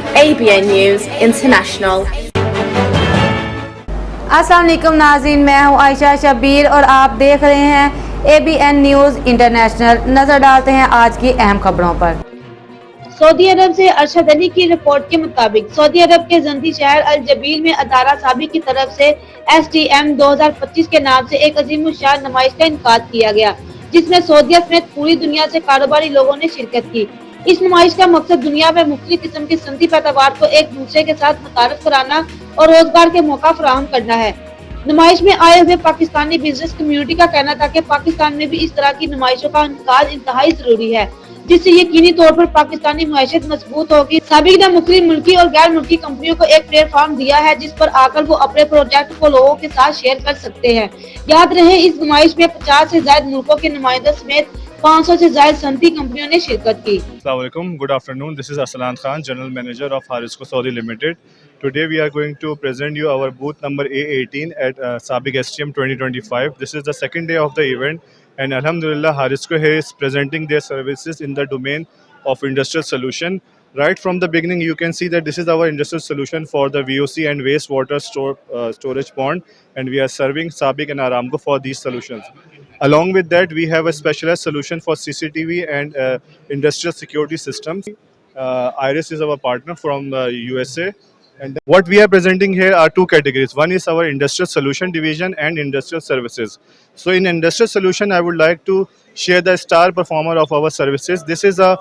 ABN News International. अस्सलाम वालेकुम नाज़रीन, मैं हूँ आयशा शबीर और आप देख रहे हैं ABN न्यूज़ इंटरनेशनल। नज़र डालते हैं आज की अहम खबरों पर। सऊदी अरब से अरशद अली की रिपोर्ट के मुताबिक सऊदी अरब के जंदी शहर अल जबील में अदारा साबी की तरफ से STM 2025 के नाम से एक अजीमुशान नुमाइश का इनकाद किया गया, जिसमें सऊदीया समेत पूरी दुनिया से कारोबारी लोगों ने शिरकत की। इस नुमाइश का मकसद दुनिया में मुख्तलिफ किस्म की सनती पैदावार को एक दूसरे के साथ मुतारफ कराना और रोजगार के मौका फराहम करना है। नुमाइश में आए हुए पाकिस्तानी बिजनेस कम्युनिटी का कहना था कि पाकिस्तान में भी इस तरह की नुमाइशों का इनकाद इंतहाई जरूरी है, जिससे यकीनी तौर पर पाकिस्तानी मुआशरत मजबूत होगी। साबिक ने मुख्तलिफ मुल्की और गैर मुल्की कंपनियों को एक प्लेटफॉर्म दिया है जिस पर आकर वो अपने प्रोजेक्ट को लोगों के साथ शेयर कर सकते हैं। याद रहे, इस नुमाइश में 50 से ज्यादा मुल्कों के नुमाइंदों समेत 500 से ज्यादा सनती कंपनियों ने शिरकत की। Assalamualaikum. Good afternoon. This is Aslan Khan, General Manager of Harisco Saudi Limited. Today we are going to present you our booth number A18 at Sabiq STM 2025. This is the second day of the event, and Alhamdulillah Harisco is presenting their services in the domain of industrial solution. Right from the beginning, you can see that this is our industrial solution for the VOC and wastewater storage pond, and we are serving Sabiq and Aramco for these solutions. Along with that, we have a specialized solution for CCTV and industrial security systems. Iris is our partner from USA. And what we are presenting here are two categories. One is our industrial solution division and industrial services. So in industrial solution, I would like to share the star performer of our services. This is a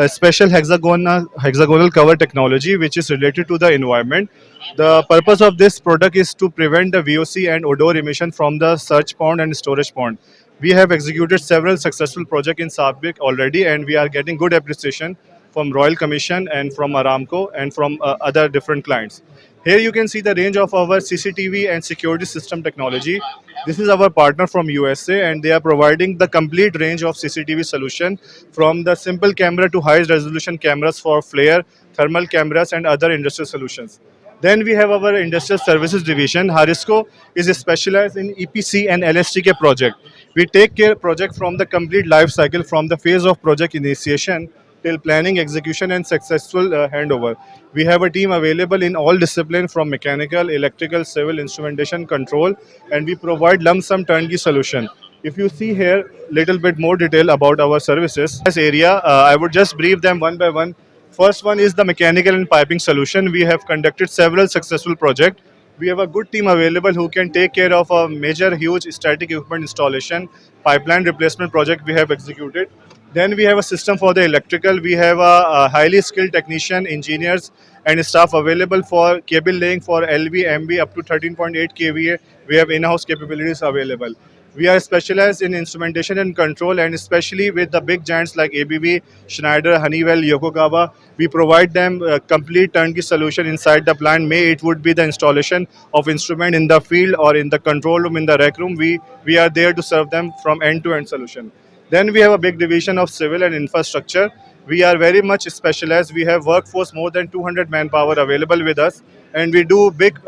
special hexagonal cover technology which is related to the environment. The purpose of this product is to prevent the VOC and odor emission from the surge pond and storage pond. We have executed several successful projects in Sabiq already, and we are getting good appreciation from Royal Commission and from Aramco and from other different clients. Here you can see the range of our CCTV and security system technology. This is our partner from USA, and they are providing the complete range of CCTV solution from the simple camera to high resolution cameras for flare, thermal cameras and other industrial solutions. Then we have our industrial services division. Harisco is specialized in EPC and LSTK project. We take care project from the complete life cycle, from the phase of project initiation till planning, execution and successful handover. We have a team available in all disciplines from mechanical, electrical, civil, instrumentation, control, and we provide lump sum turnkey solution. If you see here little bit more detail about our services, this area, I would just brief them one by one. First one is the mechanical and piping solution. We have conducted several successful projects. We have a good team available who can take care of a major, huge static equipment installation, pipeline replacement project we have executed. Then we have a system for the electrical. We have a highly skilled technician, engineers and staff available for cable laying for LV, MV up to 13.8 kVA. We have in-house capabilities available. We are specialized in instrumentation and control, and especially with the big giants like ABB, Schneider, Honeywell, Yokogawa. We provide them a complete turnkey solution inside the plant. May it would be the installation of instrument in the field or in the control room, in the rec room. We are there to serve them from end-to-end solution. Then we have a big division of civil and infrastructure. We are very much specialized. We have workforce more than 200 manpower available with us, and we do big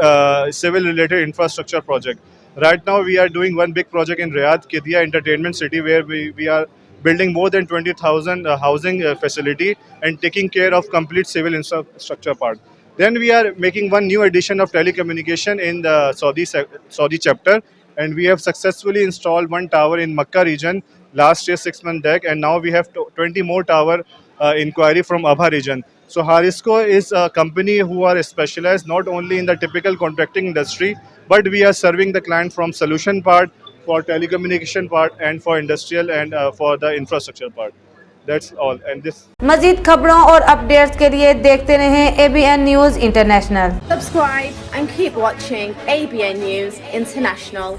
civil-related infrastructure project. Right now, we are doing one big project in Riyadh, Qiddiya Entertainment City, where we are building more than 20,000 housing facility and taking care of complete civil infrastructure part. Then we are making one new edition of telecommunication in the Saudi chapter, and we have successfully installed one tower in Makkah region last year 6-month deck, and now we have 20 more tower inquiry from Abha region. So Harisco is a company who are specialized not only in the typical contracting industry, but we are serving the client from solution part, for telecommunication part, and for industrial and for the infrastructure part. That's all. And this. मज़ीद खबरों और updates के लिए देखते रहें ABN news international. Subscribe and keep watching ABN News International.